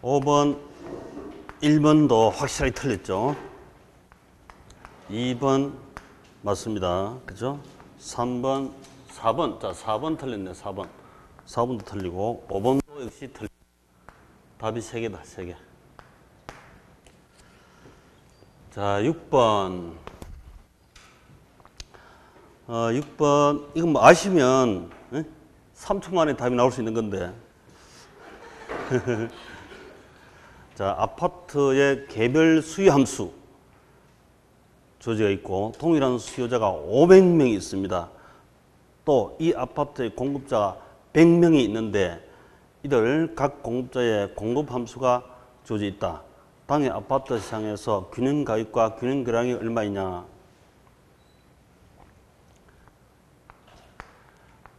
5번, 1번도 확실하게 틀렸죠. 2번 맞습니다. 그죠? 3번, 4번. 자, 4번 틀렸네, 4번. 4번도 틀리고, 5번도 역시 틀리고. 답이 3개다, 3개. 자, 6번. 6번. 이거 뭐 아시면, 3초 만에 답이 나올 수 있는 건데. 자, 아파트의 개별 수요 함수 조지가 있고 동일한 수요자가 500명이 있습니다. 또 이 아파트의 공급자가 100명이 있는데 이들 각 공급자의 공급 함수가 주어져 있다. 당해 아파트 시장에서 균형 가격과 균형 거래량이 얼마이냐?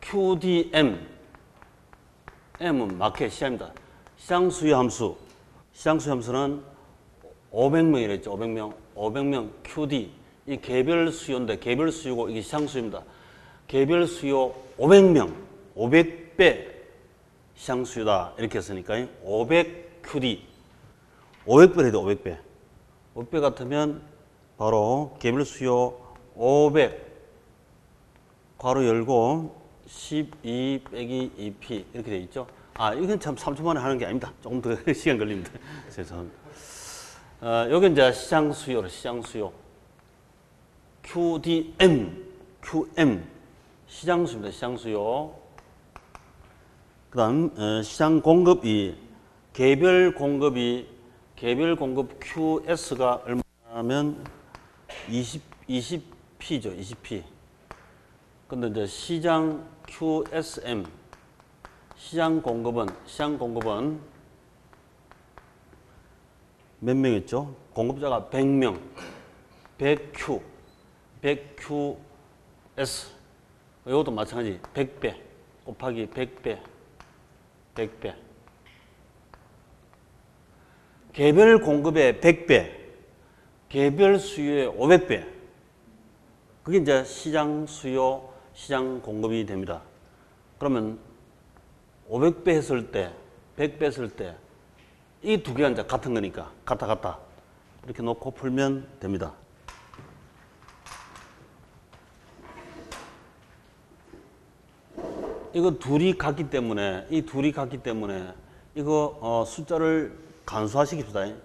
QDM, M은 마켓 시장입니다. 시장 수요 함수. 시장 수요 함수는 500명이랬죠. 500명. 500명 QD. 이 개별 수요인데 개별 수요고 이게 시장 수요입니다. 개별 수요 500명. 500배 시장 수요다. 이렇게 했으니까 500 QD. 500배 해도 500배. 500배 같으면 바로 개별 수요 500 괄호 열고 12 빼기 2P 이렇게 돼 있죠. 아, 이건 참 3초 만에 하는 게 아닙니다. 조금 더 시간 걸립니다. 죄송합니다. 여기 이제 시장 수요로 시장 수요. QDM, QM. 시장 수요입니다. 시장 수요. 그 다음, 시장 공급이, 개별 공급 QS가 얼마냐면 20P죠. 20P. 근데 이제 시장 QSM. 시장 공급은 몇 명이었죠? 공급자가 100명. 100Q. 100QS. 이것도 마찬가지. 100배 곱하기 100배. 100배. 개별 공급의 100배. 개별 수요의 500배. 그게 이제 시장 수요, 시장 공급이 됩니다. 그러면 500배 했을 때, 100배 했을 때, 이 두 개가 이제 같은 거니까, 같아. 이렇게 놓고 풀면 됩니다. 이거 둘이 같기 때문에, 이거 숫자를 간소화시킵시다.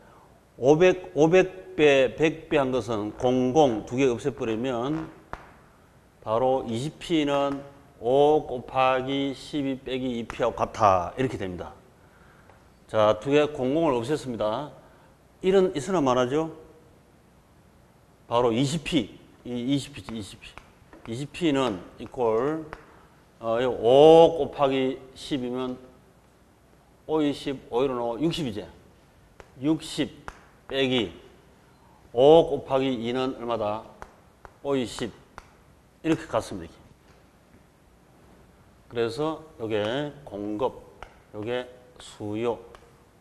500배, 100배 한 것은 00, 두 개 없애버리면 바로 20P는 5 곱하기 12 빼기 2P하고 같아. 이렇게 됩니다. 자, 두 개 00을 없앴습니다. 1은 있으나 말하죠? 바로 20P. 20P지, 20P는 이퀄 5 곱하기 10이면 5, 20, 5, 1은 5, 60이지. 60 빼기 5 곱하기 2는 얼마다? 5, 20. 이렇게 같습니다. 그래서 요게 공급, 요게 수요,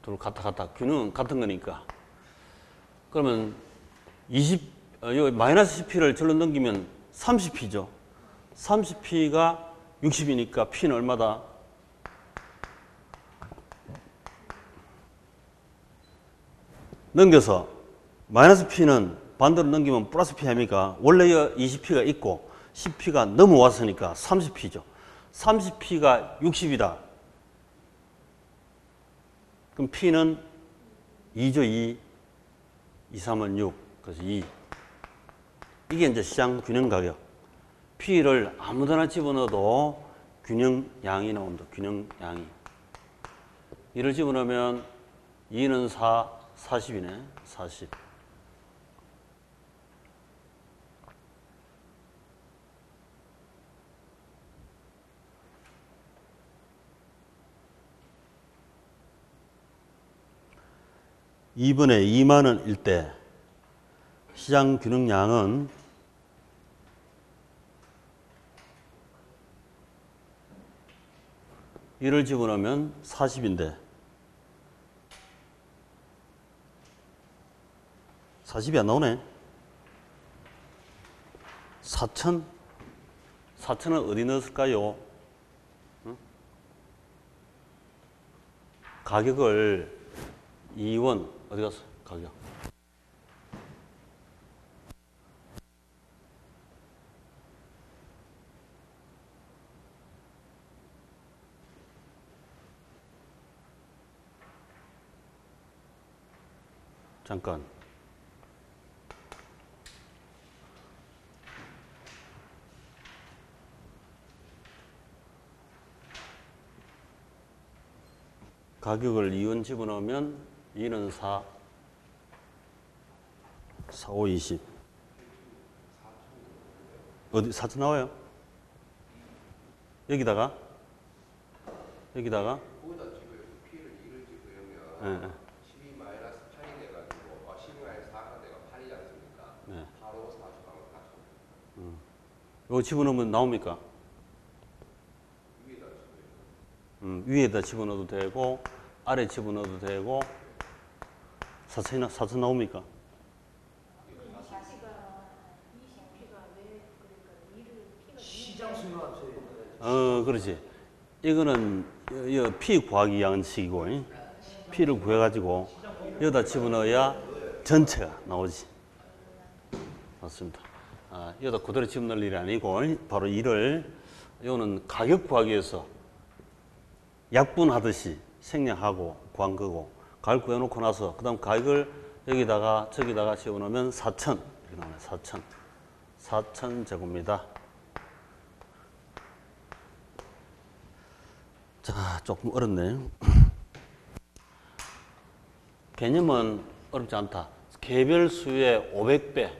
둘 같아. 균형은 같은 거니까. 그러면 20, 마이너스 10P를 절로 넘기면 30P죠. 30P가 60이니까 P는 얼마다? 넘겨서 마이너스 P는 반대로 넘기면 플러스 P 아닙니까? 원래 20P가 있고 10P가 넘어왔으니까 30P죠. 30P가 60이다. 그럼 P는 2죠, 2. 2, 3은 6. 그래서 2. 이게 이제 시장 균형 가격. P를 아무데나 집어넣어도 균형 양이 나온다. 균형 양이. 2를 집어넣으면 2는 4, 40이네. 40. 이번에 2만 원일 때 시장 균형량은 이를 집어넣으면 40인데 40이 안 나오네. 4천? 4천은 어디 넣었을까요? 응? 가격을 2원 어디 갔어? 가격. 잠깐. 가격을 2원 집어넣으면 2는 4, 4, 5, 20. 어디 4천 나와요? 여기다가? 거기다 지금 P를 2를 집으려면 네. 12 마이너스 8이 돼가지고 12 마이너스 4가 돼가 8이지 않습니까? 네. 8로 40하면 4천. 이거 집어넣으면 나옵니까? 위에다 집어요. 위에다 집어넣어도 되고 아래 집어넣어도 되고 4천 나옵니까? 시장 수요한테 그렇지. 이거는 P 구하기 양식이고 P를 구해가지고 여기다 집어넣어야 전체가 나오지. 맞습니다. 여기다 그대로 집어넣을 일이 아니고 바로 이를 이거는 가격 구하기 위해서 약분하듯이 생략하고 구한 거고 가격 구해놓고 나서 그 다음 가격을 여기다가 저기다가 집어넣으면 4천 이렇게 나와요. 4천. 4천 제곱입니다. 자, 조금 어렵네. 개념은 어렵지 않다. 개별 수의 500배,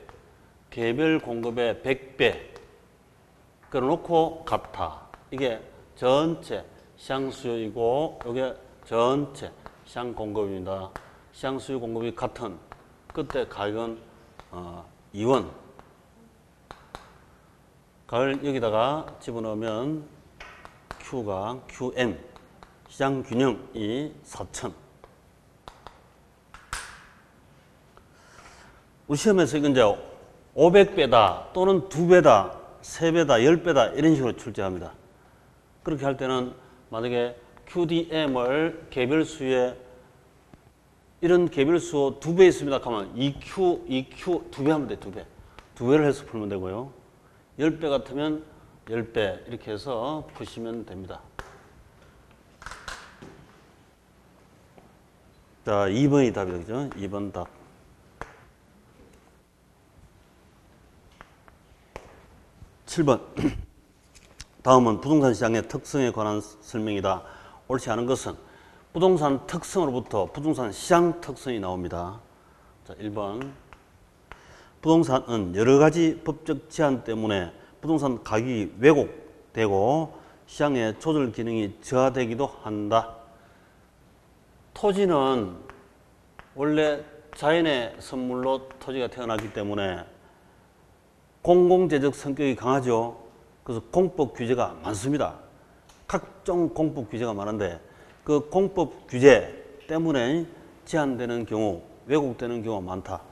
개별 공급의 100배 그려놓고 같아. 이게 전체 시장 수요이고 이게 전체 시장 공급입니다. 시장 수요 공급이 같은 그때 가격은 2원. 가을 여기다가 집어넣으면 Q가 QM, 시장 균형이 4천. 우리 시험에서 이건 이제 500배다 또는 2배다, 3배다, 10배다 이런 식으로 출제합니다. 그렇게 할 때는 만약에 QDM을 개별수에 이런 개별수 2배 있습니다. 하면 2Q 2배 하면 돼. 2배. 2배를 해서 풀면 되고요. 10배 같으면 10배 이렇게 해서 푸시면 됩니다. 자, 2번이 답이죠. 그죠? 2번 답. (7번) 다음은 부동산 시장의 특성에 관한 설명이다. 옳지 않은 것은 부동산 특성으로부터 부동산 시장 특성이 나옵니다. 자, 1번 부동산은 여러 가지 법적 제한 때문에 부동산 가격이 왜곡되고 시장의 조절 기능이 저하되기도 한다. 토지는 원래 자연의 선물로 토지가 태어났기 때문에 공공재적 성격이 강하죠. 그래서 공법 규제가 많습니다. 각종 공법 규제가 많은데 그 공법 규제 때문에 제한되는 경우, 왜곡되는 경우가 많다.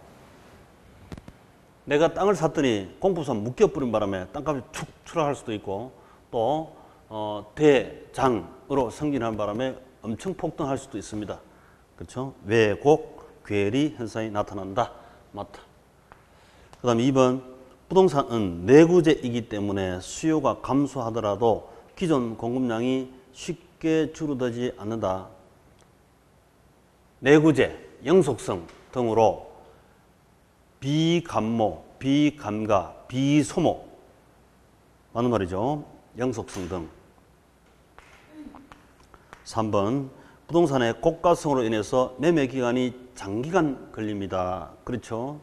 내가 땅을 샀더니 공법상 묶여버린 바람에 땅값이 툭 추락할 수도 있고 또 대장으로 승진하는 바람에 엄청 폭등할 수도 있습니다. 그렇죠? 왜곡, 괴리 현상이 나타난다. 맞다. 그 다음에 2번 부동산은 내구재이기 때문에 수요가 감소하더라도 기존 공급량이 쉽게 줄어들지 않는다. 내구재, 영속성 등으로 비감모, 비감가, 비소모 맞는 말이죠. 영속성 등. 3번 부동산의 고가성으로 인해서 매매 기간이 장기간 걸립니다. 그렇죠.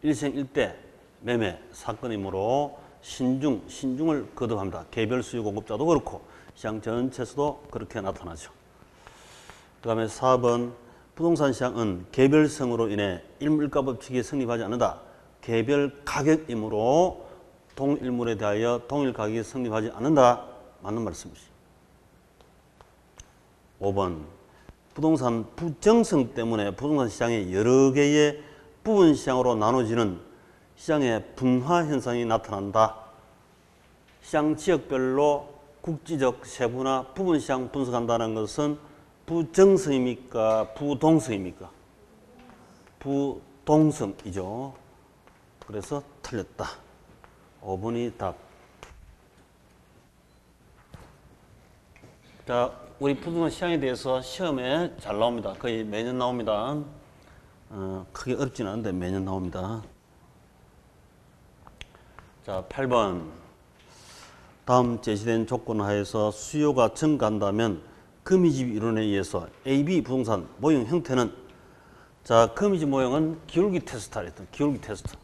일생일대 매매 사건이므로 신중을 거듭합니다. 개별 수요 공급자도 그렇고 시장 전체에서도 그렇게 나타나죠. 그 다음에 4번 부동산 시장은 개별성으로 인해 일물가 법칙이 성립하지 않는다. 개별 가격이므로 동일물에 대하여 동일 가격이 성립하지 않는다. 맞는 말씀이죠. 5번 부동산 부정성 때문에 부동산 시장이 여러 개의 부분 시장으로 나눠지는 시장의 분화 현상이 나타난다. 시장 지역별로 국지적 세분화 부분 시장 분석한다는 것은 부정성입니까? 부동성입니까? 부동성이죠. 그래서 틀렸다. 5번이 답. 자, 우리 부동산 시장에 대해서 시험에 잘 나옵니다. 거의 매년 나옵니다. 크게 어렵지는 않은데 매년 나옵니다. 자, 8번. 다음 제시된 조건 하에서 수요가 증가한다면 거미집 이론에 의해서 AB 부동산 모형 형태는, 자, 거미집 모형은 기울기 테스트라 했던 기울기 테스트.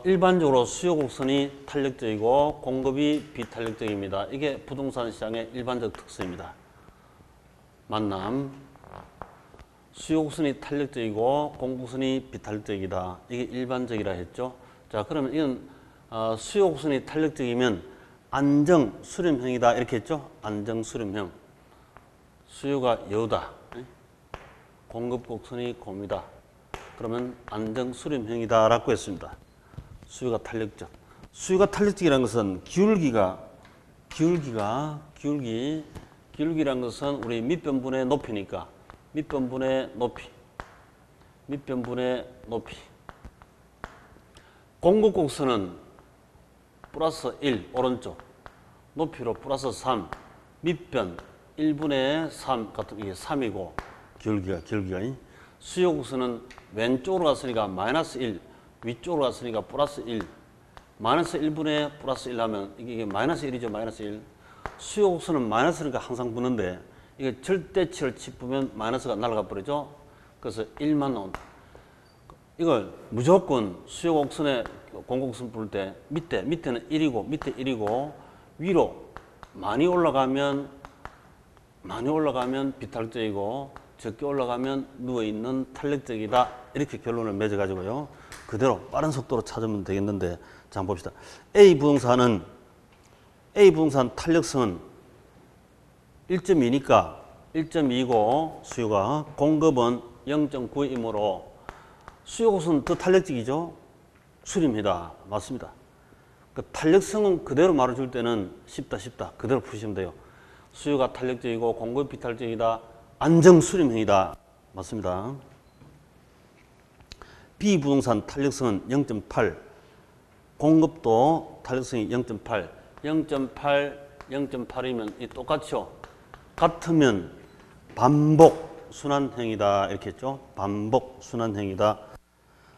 일반적으로 수요 곡선이 탄력적이고 공급이 비탄력적입니다. 이게 부동산 시장의 일반적 특성입니다. 만남. 수요 곡선이 탄력적이고 공급선이 비탄력적이다. 이게 일반적이라 했죠. 자, 그러면 이건 수요 곡선이 탄력적이면 안정 수렴형이다 이렇게 했죠. 안정 수렴형. 수요가 여우다. 공급 곡선이 곰이다. 그러면 안정 수렴형이다 라고 했습니다. 수요가 탄력적. 수요가 탄력적이라는 것은 기울기란 것은 우리 밑변분의 높이니까 밑변분의 높이. 공급 곡선은 플러스 1 오른쪽, 높이로 플러스 3, 밑변 1분의 3 같은 이게 3이고 기울기가 수요 곡선은 왼쪽으로 갔으니까 마이너스 1, 위쪽으로 갔으니까 플러스 1, 마이너스 1분의 플러스 1 하면 이게 마이너스 1이죠. 마이너스 1. 수요 곡선은 마이너스니까 항상 붙는데 이게 절대치를 짚으면 마이너스가 날아가 버리죠. 그래서 1만 나온다. 이걸 무조건 수요 곡선에 공곡선 부를 때 밑에는 1이고 밑에 1이고 위로 많이 올라가면 비탄력적이고 적게 올라가면 누워있는 탄력적이다. 이렇게 결론을 맺어가지고요. 그대로 빠른 속도로 찾으면 되겠는데, 자, 한번 봅시다. A 부동산 탄력성은 1.2니까 1.2고 수요가 공급은 0.9이므로 수요 곡선은 더 탄력적이죠. 수렴이다. 맞습니다. 그 탄력성은 그대로 말해줄 때는 쉽다. 그대로 푸시면 돼요. 수요가 탄력적이고 공급이 비탄력적이다. 안정 수렴형이다. 맞습니다. B 부동산 탄력성은 0.8. 공급도 탄력성이 0.8. 0.8이면 똑같죠. 같으면 반복 순환형이다. 이렇게 했죠. 반복 순환형이다.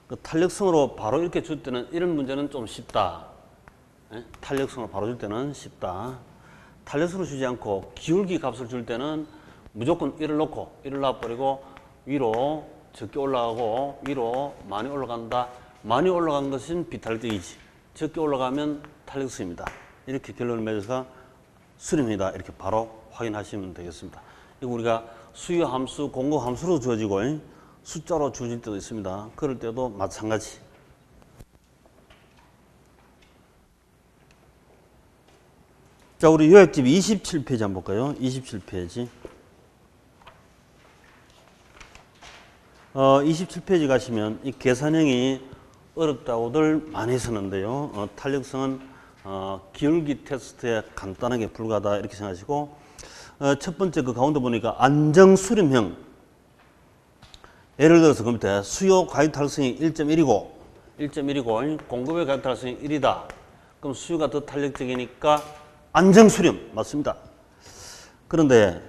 그 탄력성으로 바로 이렇게 줄 때는 이런 문제는 좀 쉽다. 탄력성으로 바로 줄 때는 쉽다. 탄력성으로 주지 않고 기울기 값을 줄 때는 무조건 1을 놓고 1을 놔버리고 위로 적게 올라가고 위로 많이 올라간다. 많이 올라간 것은 비탄력적이지. 적게 올라가면 탄력성입니다. 이렇게 결론을 맺어서 수렴이다. 이렇게 바로 확인하시면 되겠습니다. 이거 우리가 수요 함수, 공급 함수로 주어지고 숫자로 주어질 때도 있습니다. 그럴 때도 마찬가지. 자, 우리 요약집 27페이지 한번 볼까요? 27페이지. 27페이지 가시면 이 계산형이 어렵다고들 많이 쓰는데요. 탄력성은 기울기 테스트에 간단하게 불과하다 이렇게 생각하시고, 첫 번째 그 가운데 보니까 안정 수렴형. 예를 들어서 그 밑에 수요 가입 탄력성이 1.1이고 공급의 가입 탄력성이 1이다. 그럼 수요가 더 탄력적이니까 안정 수렴 맞습니다. 그런데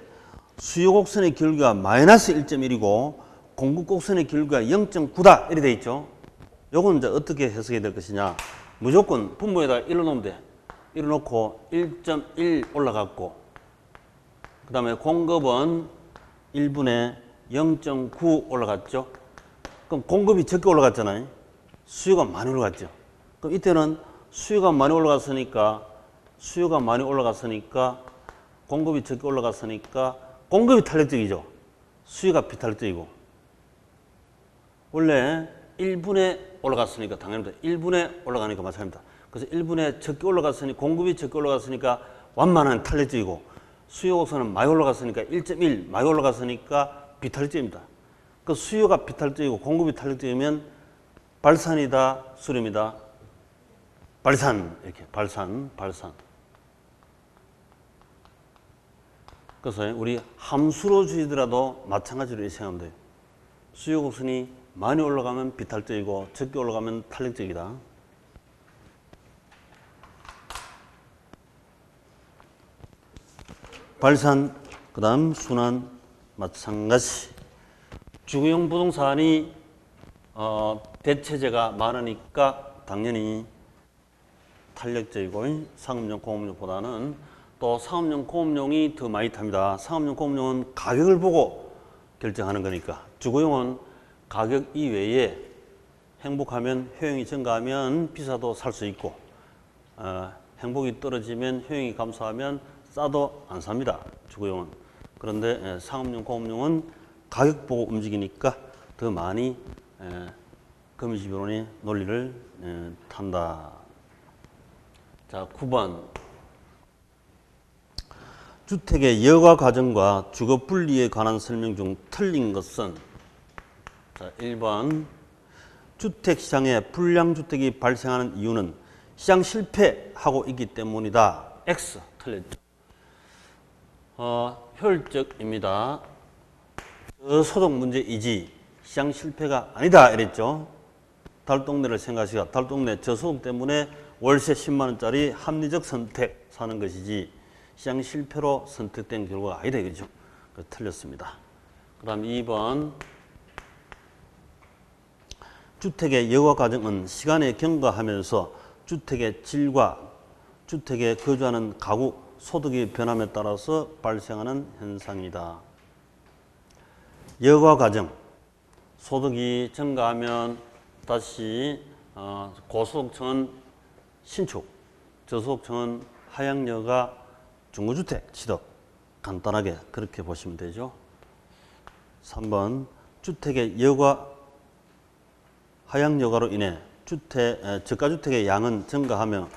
수요 곡선의 기울기가 마이너스 1.1이고 공급 곡선의 기울기가 0.9다 이렇게 돼 있죠. 요건 이제 어떻게 해석해야 될 것이냐. 무조건 분모에다 1로 놓으면 돼. 1로 놓고 1.1 올라갔고, 그 다음에 공급은 1분의 0.9 올라갔죠. 그럼 공급이 적게 올라갔잖아요. 수요가 많이 올라갔죠. 그럼 이때는 수요가 많이 올라갔으니까 공급이 적게 올라갔으니까 공급이 탄력적이죠. 수요가 비탄력적이고. 원래 1분에 올라갔으니까 당연합니다. 1분에 올라가니까 마찬가지입니다. 그래서 1분에 적게 올라갔으니 공급이 적게 올라갔으니까 완만한 탄력적이고, 수요 곡선은 많이 올라갔으니까 1.1 많이 올라갔으니까 비탄력적입니다. 그 수요가 비탄력적이고 공급이 탄력적이면 발산이다, 수렴이다. 발산 이렇게 발산. 그래서 우리 함수로 주이더라도 마찬가지로 이렇게 생각하면 돼요. 수요 곡선이 많이 올라가면 비탈적이고 적게 올라가면 탄력적이다. 발산, 그 다음 순환 마찬가지. 주거용 부동산이 대체재가 많으니까 당연히 탄력적이고 상업용, 공업용보다는 또 상업용, 공업용이 더 많이 탑니다. 상업용, 공업용은 가격을 보고 결정하는 거니까 주거용은 가격 이외에 행복하면 효용이 증가하면 비싸도 살 수 있고 행복이 떨어지면 효용이 감소하면 싸도 안 삽니다. 주거용은. 그런데 상업용, 공업용은 가격 보고 움직이니까 더 많이 거미집이론의 논리를 탄다. 자, 9번. 주택의 여가 과정과 주거 분리에 관한 설명 중 틀린 것은? 자, 1번. 주택시장에 불량주택이 발생하는 이유는 시장 실패하고 있기 때문이다. X. 틀렸죠. 효율적입니다. 소득 문제이지 시장 실패가 아니다 이랬죠. 달동네를 생각하시라. 달동네 저소득 때문에 월세 10만 원짜리 합리적 선택 사는 것이지 시장 실패로 선택된 결과가 아니다 이거죠. 틀렸습니다. 그 다음 2번. 주택의 여가 과정은 시간에 경과하면서 주택의 질과 주택에 거주하는 가구 소득의 변함에 따라서 발생하는 현상이다. 여가 과정, 소득이 증가하면 다시 고소득층은 신축, 저소득층은 하향여가, 중고주택 취득. 간단하게 그렇게 보시면 되죠. 3번. 주택의 여가, 하향여가로 인해 저가주택의 양은 증가하며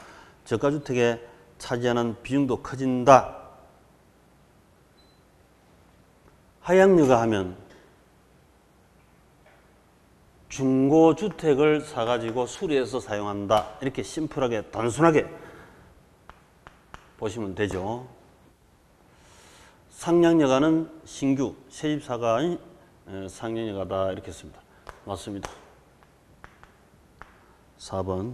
저가주택에 차지하는 비중도 커진다. 하향여가 하면 중고주택을 사가지고 수리해서 사용한다. 이렇게 심플하게 단순하게 보시면 되죠. 상향여가는 신규 세입사가 상향여가다 이렇게 했습니다. 맞습니다. 4번.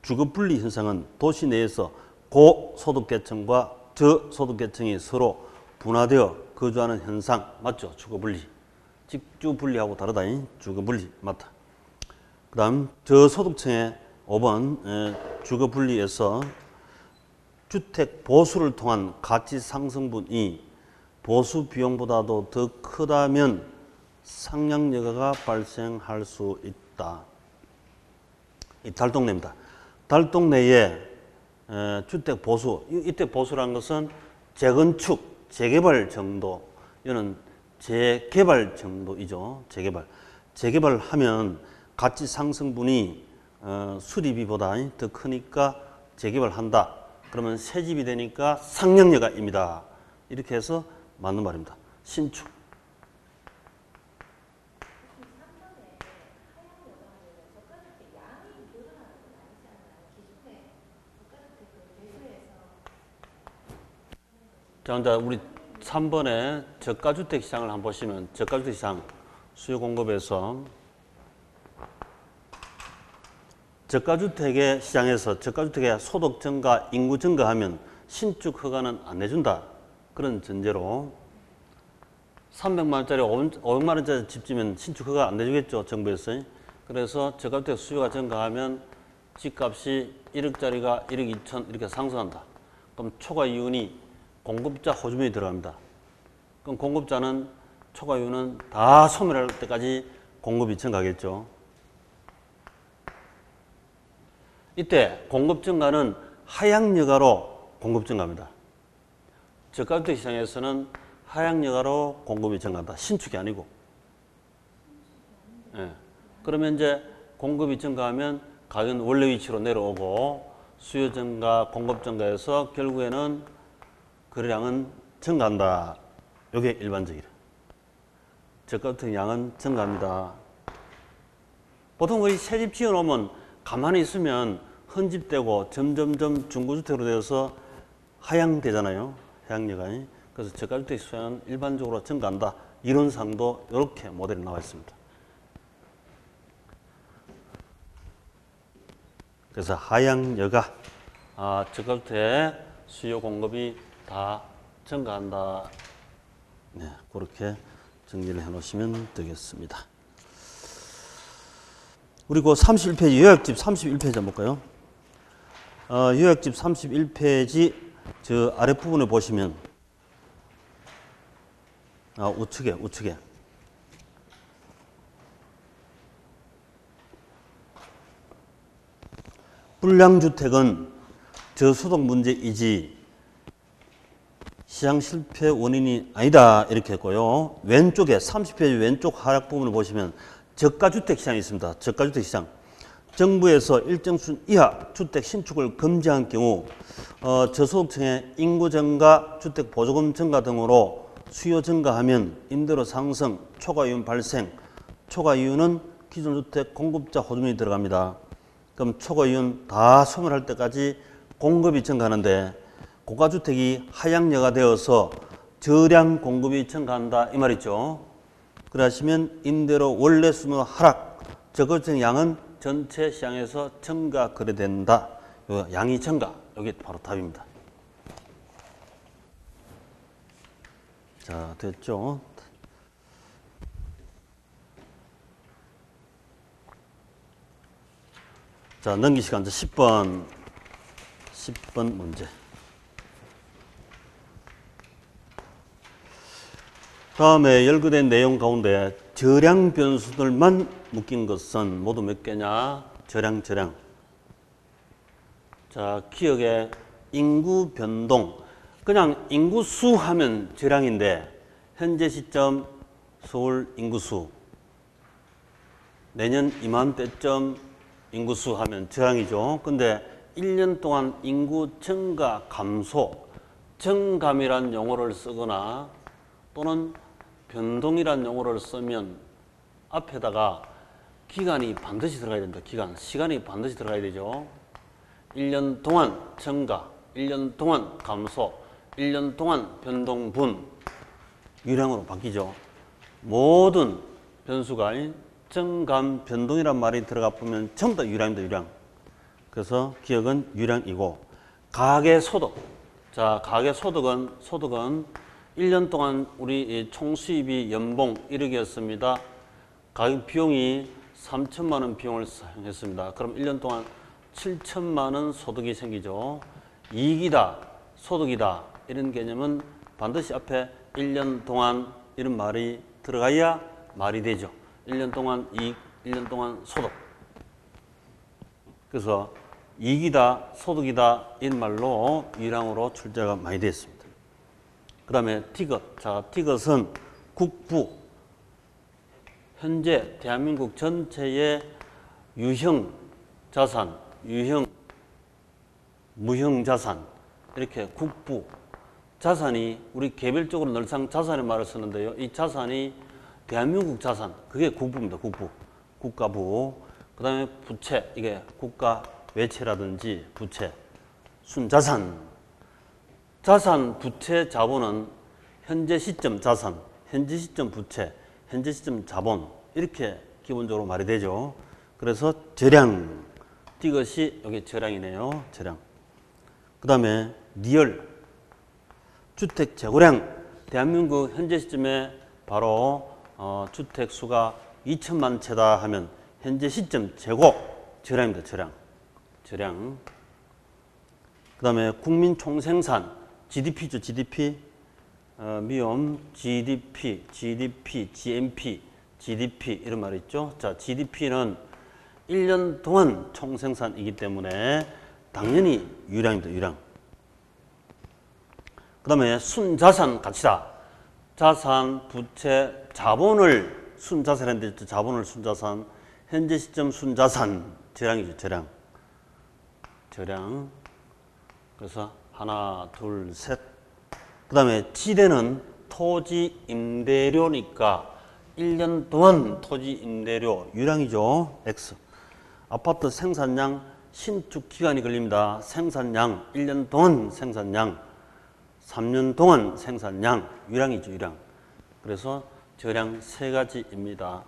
주거분리 현상은 도시 내에서 고소득계층과 저소득계층이 서로 분화되어 거주하는 현상. 맞죠? 주거분리. 직주분리하고 다르다. 주거분리. 맞다. 그 다음 저소득층의 5번. 주거분리에서 주택 보수를 통한 가치 상승분이 보수 비용보다도 더 크다면 상향여가가 발생할 수 있다. 이 달동네입니다. 달동네에 주택 보수, 이때 보수라는 것은 재건축, 재개발 정도, 이거는 재개발 정도이죠. 재개발. 재개발하면 가치 상승분이 수리비보다 더 크니까 재개발한다. 그러면 새집이 되니까 상향여가입니다. 이렇게 해서 맞는 말입니다. 신축. 자, 이제 우리 3번에 저가주택 시장을 한번 보시면 저가주택 시장 수요 공급에서 저가주택의 시장에서 저가주택의 소득 증가, 인구 증가하면 신축 허가는 안 내준다. 그런 전제로 300만 원짜리 500만 원짜리 집 지면 신축 허가 안 내주겠죠. 정부에서. 그래서 저가주택 수요가 증가하면 집값이 1억짜리가 1억 2천 이렇게 상승한다. 그럼 초과 이윤이 공급자 호주머니에 들어갑니다. 그럼 공급자는 초과 이윤은 다 소멸할 때까지 공급이 증가하겠죠. 이때 공급 증가는 하향여가로 공급 증가합니다. 저가주택 시장에서는 하향여가로 공급이 증가한다. 신축이 아니고. 예. 그러면 이제 공급이 증가하면 가격은 원래 위치로 내려오고 수요 증가, 공급 증가해서 결국에는 거래량은 증가한다. 이게 일반적이라. 저가주택 양은 증가합니다. 보통 우리 새집 지어놓으면 가만히 있으면 헌집되고 점점점 중고주택으로 되어서 하향되잖아요. 하향여가. 그래서 저가주택 수요는 일반적으로 증가한다. 이론상도 이렇게 모델이 나와 있습니다. 그래서 하향 여가, 저가주택 수요 공급이 다 증가한다. 네, 그렇게 정리를 해 놓으시면 되겠습니다. 그리고 31페이지 요약집 31페이지 한번 볼까요? 요약집 31페이지 저 아랫부분에 보시면 우측에 불량주택은 저소득 문제이지 시장 실패 원인이 아니다 이렇게 했고요. 왼쪽에 30페이지 왼쪽 하락 부분을 보시면 저가주택 시장이 있습니다. 저가주택 시장. 정부에서 일정 수준 이하 주택 신축을 금지한 경우 저소득층의 인구 증가, 주택 보조금 증가 등으로 수요 증가하면 임대료 상승, 초과 이윤 발생. 초과 이윤은 기존 주택 공급자 호주민이 들어갑니다. 그럼 초과 이윤 다 소멸할 때까지 공급이 증가하는데 고가주택이 하향여가 되어서 저량 공급이 증가한다 이 말이죠. 그러시면 임대료 원래 수는 하락, 저거주택 양은 전체 시장에서 증가 거래된다. 양이 증가, 이게 바로 답입니다. 자, 됐죠? 자, 넘기시간 10번 문제. 다음에 열거된 내용 가운데 저량 변수들만 묶인 것은 모두 몇 개냐? 저량. 자, 기억에 인구 변동. 그냥 인구수 하면 저량인데 현재 시점 서울 인구수. 내년 이맘때쯤 인구수 하면 저량이죠. 근데 1년 동안 인구 증가 감소, 증감이란 용어를 쓰거나 또는 변동이란 용어를 쓰면 앞에다가 기간이 반드시 들어가야 됩니다. 시간이 반드시 들어가야 되죠. 1년 동안 증가, 1년 동안 감소, 1년 동안 변동분, 유량으로 바뀌죠. 모든 변수가 증감, 변동이란 말이 들어가 보면 전부 다 유량입니다. 유량. 그래서 기억은 유량이고 가계소득. 자, 가계소득은 1년 동안 우리 총 수입이 연봉 1억이었습니다. 가격 비용이 3천만 원 비용을 사용했습니다. 그럼 1년 동안 7천만 원 소득이 생기죠. 이익이다, 소득이다 이런 개념은 반드시 앞에 1년 동안 이런 말이 들어가야 말이 되죠. 1년 동안 이익, 1년 동안 소득. 그래서 이익이다, 소득이다 이런 말로 유량으로 출제가 많이 됐습니다. 그 다음에 티귿. 자, 티귿은 국부. 현재 대한민국 전체의 유형 자산, 무형 자산 이렇게 국부. 자산이 우리 개별적으로 늘상 자산의 말을 쓰는데요. 이 자산이 대한민국 자산, 그게 국부입니다. 국부. 국가부. 그 다음에 부채. 이게 국가 외채라든지 부채. 순자산. 자산, 부채, 자본은 현재 시점 자산, 현재 시점 부채, 현재 시점 자본 이렇게 기본적으로 말이 되죠. 그래서 저량, 이것이 여기 저량이네요. 저량. 그 다음에 리얼, 주택 재고량. 대한민국 현재 시점에 바로 주택 수가 2천만 채다 하면 현재 시점 재고, 저량입니다. 저량. 그 다음에 국민 총생산, GDP죠. GDP. 미음 GDP, GMP, GDP 이런 말이 있죠. 자, GDP는 1년 동안 총생산이기 때문에 당연히 유량입니다. 유량. 그 다음에 순자산 가치다. 자산, 부채, 자본을 순자산인데 자본을 순자산. 현재 시점 순자산. 저량이죠. 저량. 그래서 하나, 둘, 셋. 그 다음에 지대는 토지 임대료니까 1년 동안 토지 임대료 유량이죠. X. 아파트 생산량 신축 기간이 걸립니다. 생산량 1년 동안 생산량 3년 동안 생산량, 유량이죠, 유량. 그래서 저량 세 가지입니다.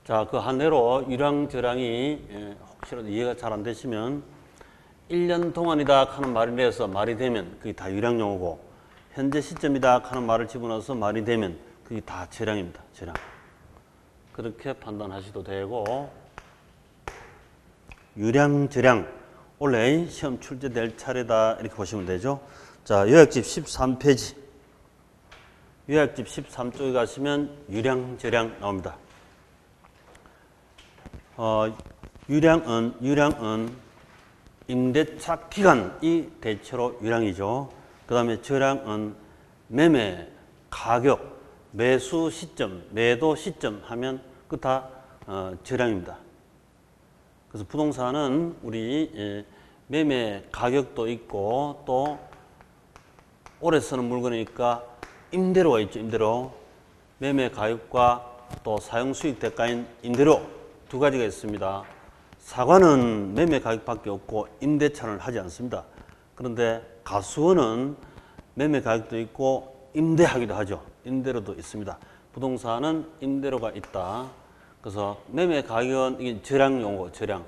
자, 그 한대로 유량, 저량이 혹시라도 이해가 잘 안 되시면 1년 동안이다 하는 말이 돼서 말이 되면 그게 다 유량 용어고 현재 시점이다 하는 말을 집어넣어서 말이 되면 그게 다 저량입니다. 저량. 그렇게 판단하셔도 되고 유량, 저량 원래 시험 출제될 차례다 이렇게 보시면 되죠. 자, 요약집 13페이지. 요약집 13쪽에 가시면 유량, 저량 나옵니다. 유량은 임대차 기간이 대체로 유량이죠. 그 다음에 저량은 매매, 가격, 매수 시점, 매도 시점 하면 그 다 저량입니다. 그래서 부동산은 우리 매매 가격도 있고 또 오래 쓰는 물건이니까 임대료가 있죠. 임대료. 매매 가격과 또 사용 수익 대가인 임대료 두 가지가 있습니다. 사과는 매매 가격밖에 없고 임대차를 하지 않습니다. 그런데 가수원은 매매 가격도 있고 임대하기도 하죠. 임대료도 있습니다. 부동산은 임대료가 있다. 그래서 매매 가격은 이게 저량 용어, 저량.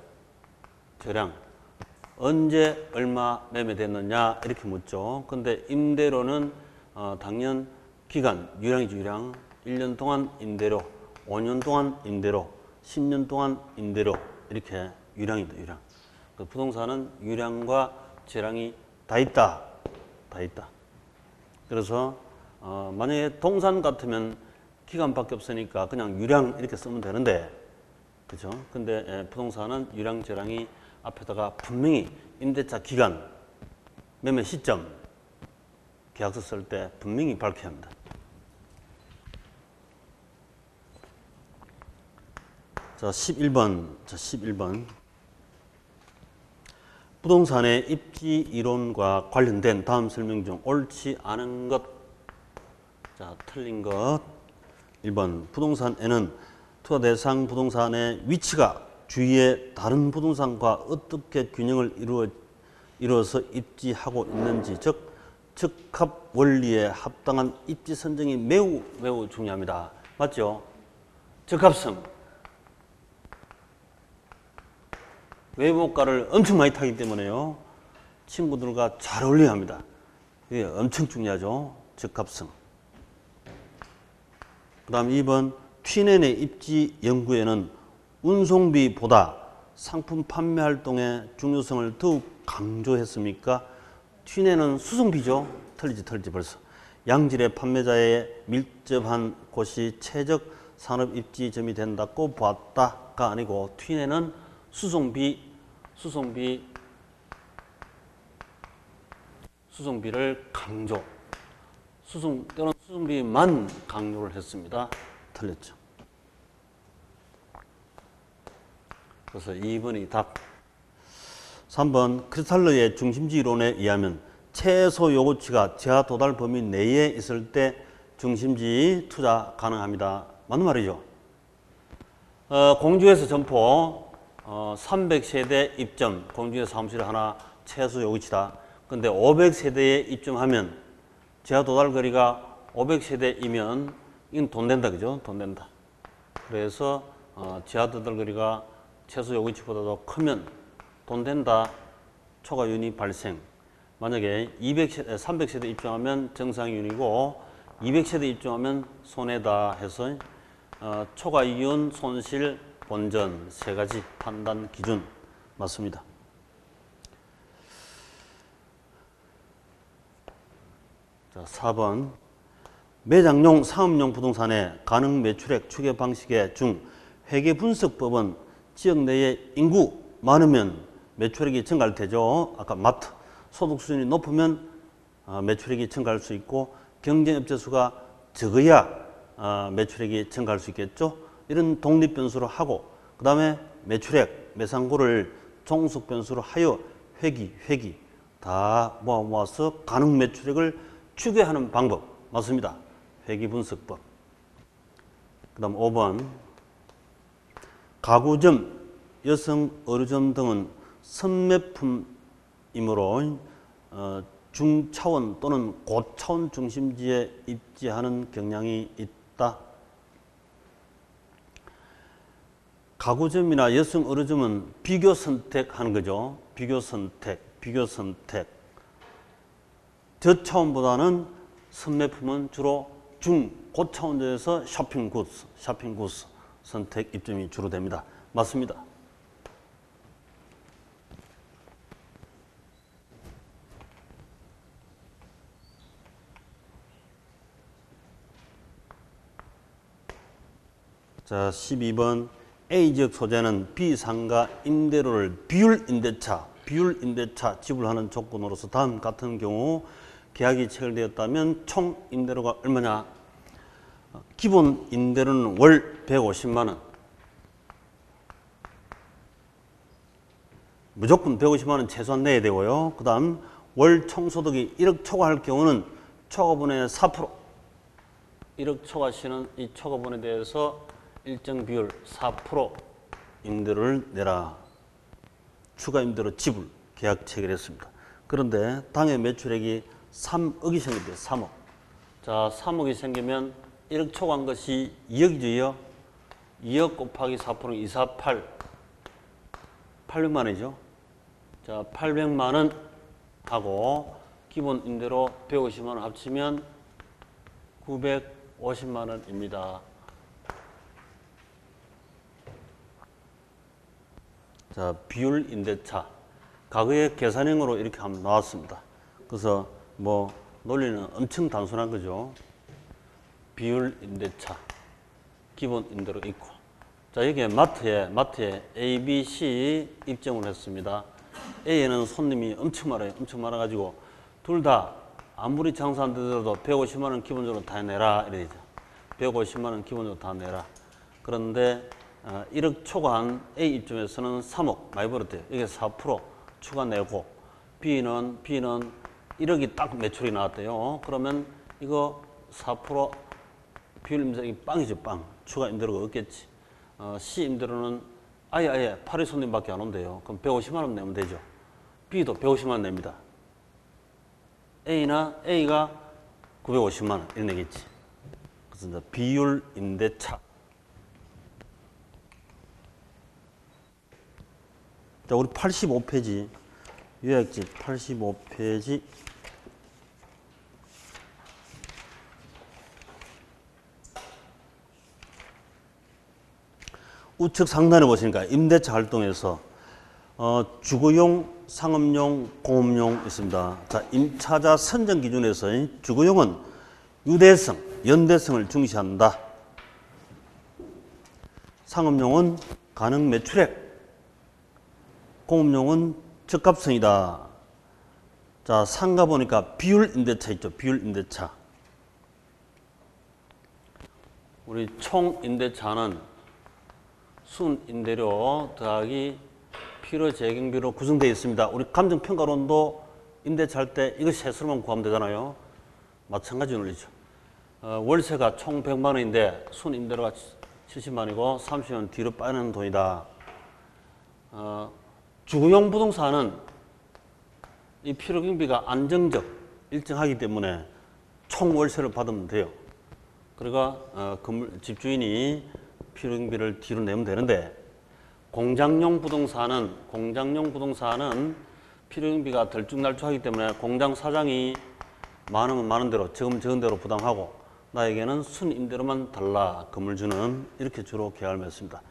언제 얼마 매매됐느냐 이렇게 묻죠. 근데 임대료는 당연 기간, 유량이죠, 유량. 1년 동안 임대료, 5년 동안 임대료, 10년 동안 임대료 이렇게 유량입니다, 유량. 부동산은 유량과 저량이 다 있다. 그래서 만약에 동산 같으면 기간밖에 없으니까 그냥 유량 이렇게 쓰면 되는데, 그죠? 근데 부동산은 유량, 저량이 앞에다가 분명히 임대차 기간, 매매 시점, 계약서 쓸 때 분명히 밝혀야 합니다. 자, 11번. 부동산의 입지 이론과 관련된 다음 설명 중 옳지 않은 것. 자, 틀린 것. 1번. 부동산에는 투자 대상 부동산의 위치가 주위의 다른 부동산과 어떻게 균형을 이루어서 입지하고 있는지, 즉 적합 원리에 합당한 입지 선정이 매우 중요합니다. 맞죠? 적합성. 외모가를 엄청 많이 타기 때문에요. 친구들과 잘 어울려야 합니다. 이게 엄청 중요하죠. 적합성. 그 다음 2번. 튀넨의 입지 연구에는 운송비보다 상품 판매 활동의 중요성을 더욱 강조했습니까? 튀넨은 수송비죠. 틀리지 벌써. 양질의 판매자의 밀접한 곳이 최적 산업 입지점이 된다고 보았다가 아니고 튀넨은 수송비를 강조. 때로는 수송비만 강조를 했습니다. 틀렸죠. 그래서 2번이 답. 3번. 크리스탈러의 중심지 이론에 의하면 최소 요구치가 지하 도달 범위 내에 있을 때 중심지 투자 가능합니다. 맞는 말이죠. 공주에서 점포 300세대 입점, 공주에 사무실 하나 최소 요구치다. 근데 500세대에 입점하면 지하 도달 거리가 500세대이면 이건 돈 된다, 그죠? 돈 된다. 그래서 지하 도달 거리가 최소 요구치보다도 크면 돈 된다. 초과이윤이 발생. 만약에 300세대 입점하면 정상이윤이고 200세대 입점하면 손해다 해서 초과이윤, 손실, 본전 세 가지 판단 기준 맞습니다. 자, 4번. 매장용, 사업용 부동산의 가능 매출액 추계 방식의 중 회계분석법은 지역 내에 인구 많으면 매출액이 증가할 테죠. 아까 마트. 소득 수준이 높으면 매출액이 증가할 수 있고 경쟁업체 수가 적어야 매출액이 증가할 수 있겠죠. 이런 독립 변수로 하고 그 다음에 매출액, 매상고를 종속 변수로 하여 회기 다 모아서 가능 매출액을 추계하는 방법 맞습니다. 회계분석법. 그 다음 5번. 가구점, 여성 의류점 등은 선매품이므로 중차원 또는 고차원 중심지에 입지하는 경향이 있다. 가구점이나 여성 의료점은 비교 선택하는 거죠. 비교 선택. 저차원보다는 선매품은 주로 중, 고차원에서 쇼핑 구스 선택 입점이 주로 됩니다. 맞습니다. 자, 12번 A지역 소재는 B상가 임대료를 비율임대차 지불하는 조건으로서 다음 같은 경우 계약이 체결되었다면 총 임대료가 얼마냐? 기본 임대료는 월 150만 원. 무조건 150만 원 최소한 내야 되고요. 그 다음 월 총소득이 1억 초과할 경우는 초과분의 4%. 1억 초과시는 이 초과분에 대해서 일정 비율 4% 임대료를 내라. 추가 임대료 지불 계약 체결했습니다. 그런데 당해 매출액이 3억이 생깁니다. 3억. 자, 3억이 생기면 1억 초과한 것이 2억이죠. 2억 곱하기 4%는 248. 800만 원이죠. 자, 800만 원 하고 기본 임대료 150만 원 합치면 950만 원입니다. 자, 비율 임대차. 과거의 계산형으로 이렇게 한번 나왔습니다. 그래서 뭐 논리는 엄청 단순한 거죠. 비율 임대차. 기본 임대료 있고. 자, 여기에 마트에 A, B, C 입점을 했습니다. A에는 손님이 엄청 많아요. 엄청 많아가지고 둘 다 아무리 장사 안 되더라도 150만 원 기본적으로 다 내라 이래 되죠. 150만 원 기본적으로 다 내라. 그런데 1억 초과한 A 입점에서는 3억 많이 벌었대요. 이게 4% 추가 내고 B는 1억이 딱 매출이 나왔대요. 그러면 이거 4% 비율 임대료가 빵이죠. 빵. 추가 임대료가 없겠지. C 임대료는 아예 파리 손님밖에 안 온대요. 그럼 150만 원 내면 되죠. B도 150만 원 냅니다. A가 950만 원 이런 얘기겠지. 그래서 이제 비율 임대차. 자, 우리 85페이지 요약지 85페이지 우측 상단에 보시니까 임대차 활동에서 주거용, 상업용, 공업용 있습니다. 자, 임차자 선정 기준에서 주거용은 유대성, 연대성을 중시한다. 상업용은 가능 매출액, 공업용은 적합성이다. 자, 상가 보니까 비율 임대차 있죠. 비율 임대차. 우리 총 임대차는 순 임대료 더하기 필요 재경비로 구성되어 있습니다. 우리 감정평가론도 임대차 할 때 이거 세수로만 구하면 되잖아요. 마찬가지 논리죠. 월세가 총 100만 원인데 순 임대료가 70만 원이고 30년 뒤로 빠지는 돈이다. 주거용 부동산은 이 필요 경비가 안정적, 일정하기 때문에 총 월세를 받으면 돼요. 그러니까 집주인이 필요 경비를 뒤로 내면 되는데 공장용 부동산은 필요 경비가 들쭉날쭉하기 때문에 공장 사장이 많으면 많은 대로 적은 대로 부담하고 나에게는 순 임대료만 달라 건물주는 이렇게 주로 계약을 맺습니다.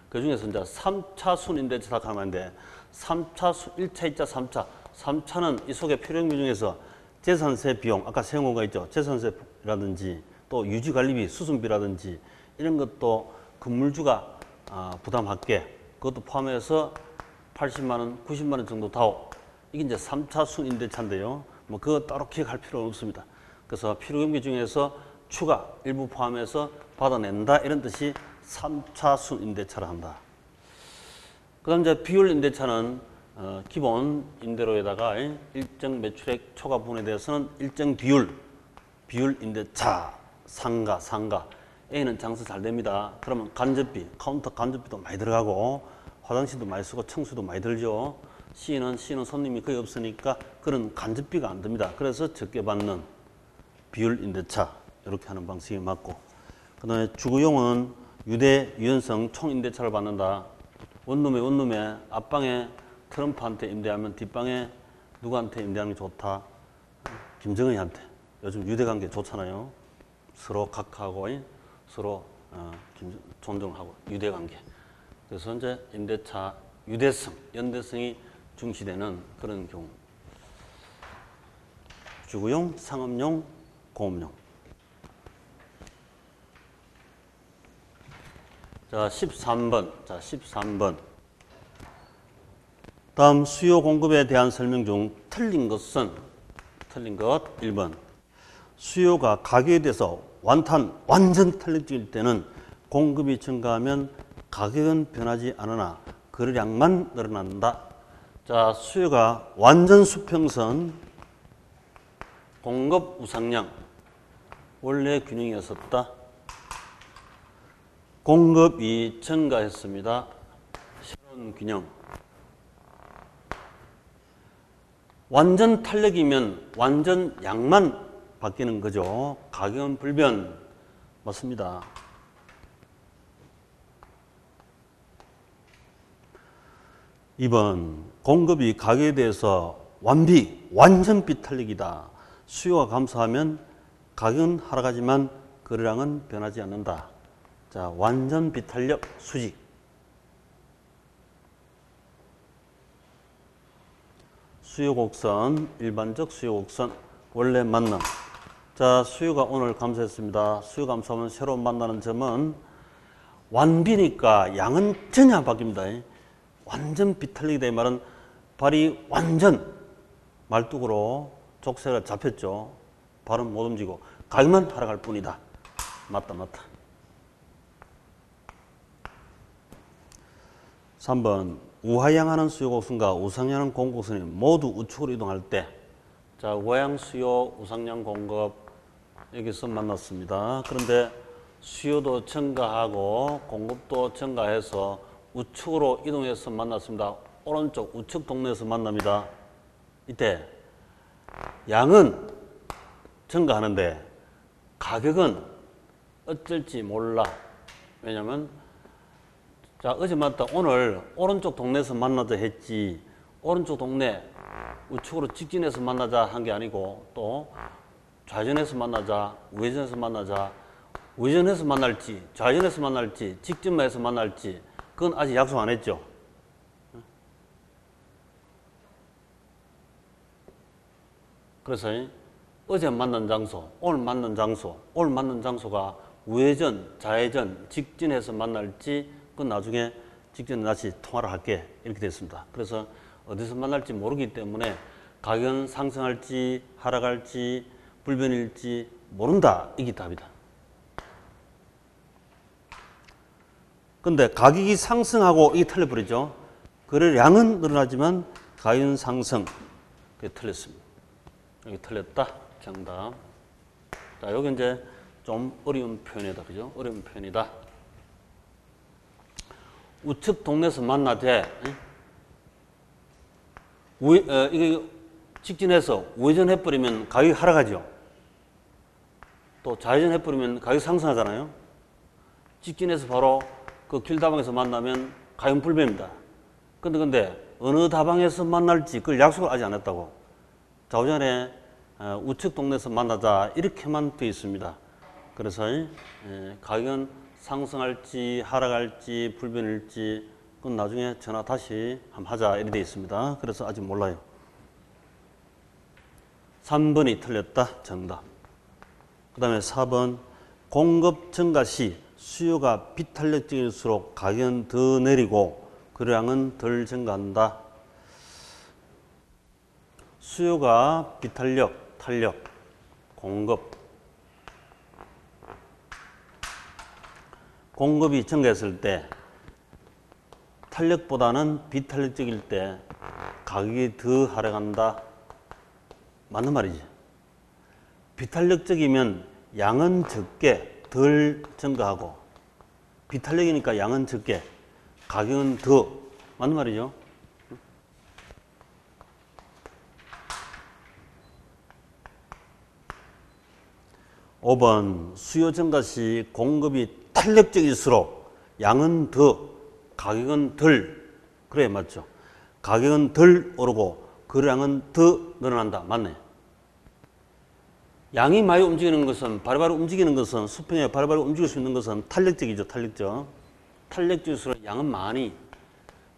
그 중에서 이제 3차 순 임대차 가면인데 3차, 1차, 2차, 3차. 3차는 이 속에 필요경비 중에서 재산세 비용, 아까 세용호가 있죠. 재산세라든지 또 유지관리비, 수선비라든지 이런 것도 건물주가 부담할게. 그것도 포함해서 80만 원, 90만 원 정도 다오. 이게 이제 3차 순 임대차인데요. 뭐 그거 따로 기억할 필요는 없습니다. 그래서 필요경비 중에서 추가 일부 포함해서 받아낸다 이런 뜻이 3차 순 임대차를 한다. 그 다음 이제 비율 임대차는 기본 임대료에다가 일정 매출액 초과 부분에 대해서는 일정 비율 임대차, 상가. A는 장사 잘 됩니다. 그러면 간접비, 카운터 간접비도 많이 들어가고 화장실도 많이 쓰고 청소도 많이 들죠. C는 손님이 거의 없으니까 그런 간접비가 안 듭니다. 그래서 적게 받는 비율 임대차 이렇게 하는 방식이 맞고, 그다음에 주거용은 유대 유연성 총 임대차를 받는다. 원룸에 앞방에 트럼프한테 임대하면 뒷방에 누구한테 임대하는 게 좋다? 김정은이한테. 요즘 유대관계 좋잖아요. 서로 각하고 서로 존중하고 유대관계. 그래서 이제 임대차 유대성, 연대성이 중시되는 그런 경우. 주거용, 상업용, 공업용. 자, 13번. 다음 수요 공급에 대한 설명 중 틀린 것 1번. 수요가 가격에 대해서 완전 탄력적일 때는 공급이 증가하면 가격은 변하지 않으나 거래량만 늘어난다. 자, 수요가 완전 수평선, 공급 우상량, 원래 균형이었었다. 공급이 증가했습니다. 새로운 균형. 완전 탄력이면 완전 양만 바뀌는 거죠. 가격은 불변. 맞습니다. (2번) 공급이 가격에 대해서 완전 비탄력이다. 수요가 감소하면 가격은 하락하지만 거래량은 변하지 않는다. 자, 완전 비탄력 수직. 수요 곡선, 일반적 수요 곡선, 원래 만남. 자, 수요가 오늘 감소했습니다. 수요 감소하면 새로 만나는 점은 완비니까 양은 전혀 안 바뀝니다. 완전 비탄력이다 이 말은 발이 완전 말뚝으로 족쇄가 잡혔죠. 발은 못 움직이고 가격만 하락할 뿐이다. 맞다. 3번 우하향하는 수요곡선과 우상향하는 공급선이 모두 우측으로 이동할 때, 자, 우하향 수요, 우상향 공급 여기서 만났습니다. 그런데 수요도 증가하고 공급도 증가해서 우측으로 이동해서 만났습니다. 오른쪽 우측 동네에서 만납니다. 이때 양은 증가하는데 가격은 어쩔지 몰라. 왜냐하면 자, 어제 맞다. 오늘 오른쪽 동네에서 만나자 했지. 오른쪽 동네 우측으로 직진해서 만나자 한 게 아니고 또 좌전해서 만나자, 우회전해서 만나자, 우회전해서 만날지, 좌전해서 만날지, 직진만 해서 만날지 그건 아직 약속 안 했죠. 그래서 어제 만난 장소, 오늘 만난 장소가 우회전, 좌회전, 직진해서 만날지 그건 나중에 직전에 다시 통화를 할게 이렇게 됐습니다. 그래서 어디서 만날지 모르기 때문에 가격은 상승할지 하락할지 불변일지 모른다. 이게 답이다. 근데 가격이 상승하고 이게 틀려버리죠. 거래량은 늘어나지만 가격은 상승. 그게 틀렸습니다. 여기 틀렸다. 정답. 자, 여기 이제 좀 어려운 표현이다. 그죠? 어려운 표현이다. 우측 동네에서 만나되, 이게 직진해서 우회전 해버리면 가격이 하락하죠. 또 좌회전 해버리면 가격이 상승하잖아요. 직진해서 바로 그 길다방에서 만나면 가격은 불변입니다. 근데 어느 다방에서 만날지 그걸 약속을 아직 안 했다고. 좌우전에 우측 동네에서 만나자 이렇게만 되어 있습니다. 그래서 가격은 상승할지 하락할지 불변일지 그건 나중에 전화 다시 한번 하자 이렇게 되어 있습니다. 그래서 아직 몰라요. 3번이 틀렸다. 정답. 그 다음에 4번 공급 증가 시 수요가 비탄력적일수록 가격은 더 내리고 거래량은 덜 증가한다. 수요가 비탄력, 탄력, 공급이 증가했을 때 탄력보다는 비탄력적일 때 가격이 더 하락한다. 맞는 말이지. 비탄력적이면 양은 적게 덜 증가하고 비탄력이니까 양은 적게 가격은 더. 맞는 말이죠. 5번 수요 증가 시 공급이 탄력적일수록 양은 더, 가격은 덜. 그래 맞죠? 가격은 덜 오르고 거래량은 더 늘어난다. 맞네. 양이 많이 움직이는 것은 바로바로 움직이는 것은 수평에 바로바로 움직일 수 있는 것은 탄력적이죠. 탄력적. 탄력적일수록 양은 많이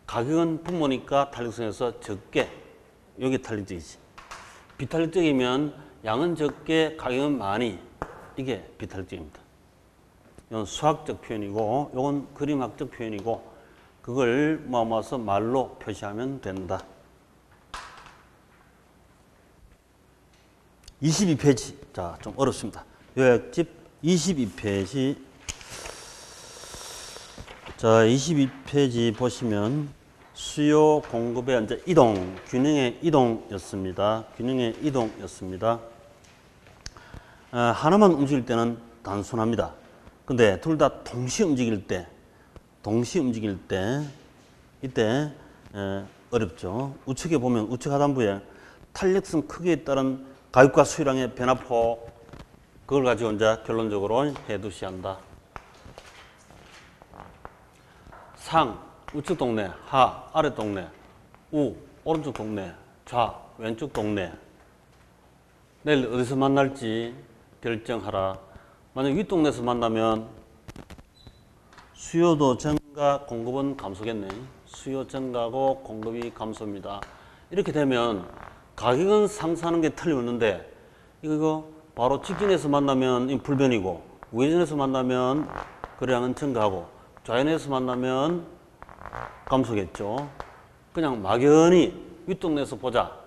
가격은 분모니까 탄력성에서 적게. 여기 탄력적이지. 비탄력적이면 양은 적게 가격은 많이. 이게 비탄력적입니다. 이건 수학적 표현이고 이건 그림학적 표현이고 그걸 모아서 말로 표시하면 된다. 22페이지. 자, 좀 어렵습니다. 요약집 22페이지. 자, 22페이지 보시면 수요 공급의 이제 이동, 균형의 이동이었습니다. 균형의 이동이었습니다. 하나만 움직일 때는 단순합니다. 근데 둘 다 동시에 움직일 때 이때 어렵죠. 우측에 보면 우측 하단부에 탄력성 크기에 따른 가격과 수요량의 변화폭 그걸 가지고 이제 결론적으로 해두셔야 한다. 상 우측 동네, 하 아래 동네, 우 오른쪽 동네, 좌 왼쪽 동네. 내일 어디서 만날지 결정하라. 만약 윗동네에서 만나면 수요도 증가, 공급은 감소겠네. 수요 증가고 공급이 감소입니다. 이렇게 되면 가격은 상승하는 게 틀림없는데 이거 바로 직진에서 만나면 불변이고 우회전에서 만나면 거래량은 증가하고 좌회전에서 만나면 감소겠죠. 그냥 막연히 윗동네에서 보자.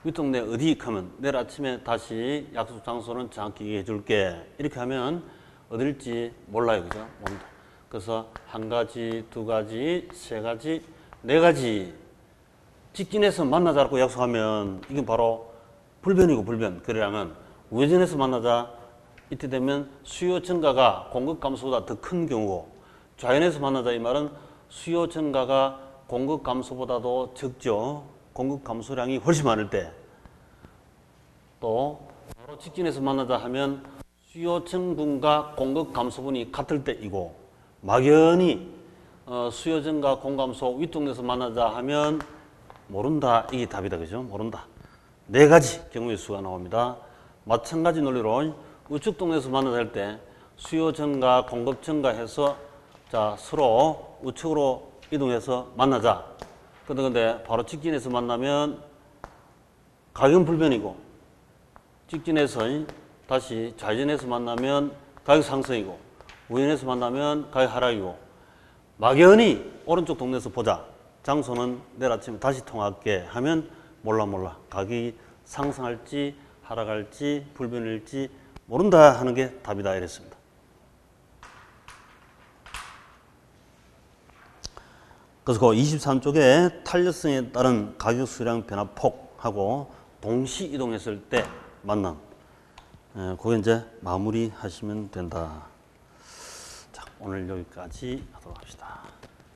윗동네 어디 하면 내일 아침에 다시 약속 장소는 정확히 얘기해 줄게. 이렇게 하면 어딜지 몰라요. 그죠? 모른다. 그래서 한 가지, 두 가지, 세 가지, 네 가지 직진해서 만나자고 약속하면 이게 바로 불변이고 불변. 거래량은 우회전해서 만나자. 이때 되면 수요 증가가 공급 감소보다 더 큰 경우고 좌회전해서 만나자 이 말은 수요 증가가 공급 감소보다도 적죠. 공급 감소량이 훨씬 많을 때. 또 바로 직진해서 만나자 하면 수요 증분과 공급 감소분이 같을 때이고 막연히 수요 증가 공급 감소 윗동네에서 만나자 하면 모른다. 이게 답이다. 그죠? 모른다. 네 가지 경우의 수가 나옵니다. 마찬가지 논리로 우측 동네에서 만나자 할 때 수요 증가 공급 증가해서 자 서로 우측으로 이동해서 만나자. 근데 바로 직진해서 만나면 가격은 불변이고 직진해서 다시 좌회전해서 만나면 가격 상승이고 우회전해서 만나면 가격 하락이고 막연히 오른쪽 동네에서 보자. 장소는 내일 아침에 다시 통화할게 하면 몰라. 가격이 상승할지 하락할지 불변일지 모른다 하는 게 답이다 이랬습니다. 그래서 그 23쪽에 탄력성에 따른 가격 수량 변화폭하고 동시 이동했을 때 만남. 그거 이제 마무리 하시면 된다. 자, 오늘 여기까지 하도록 합시다.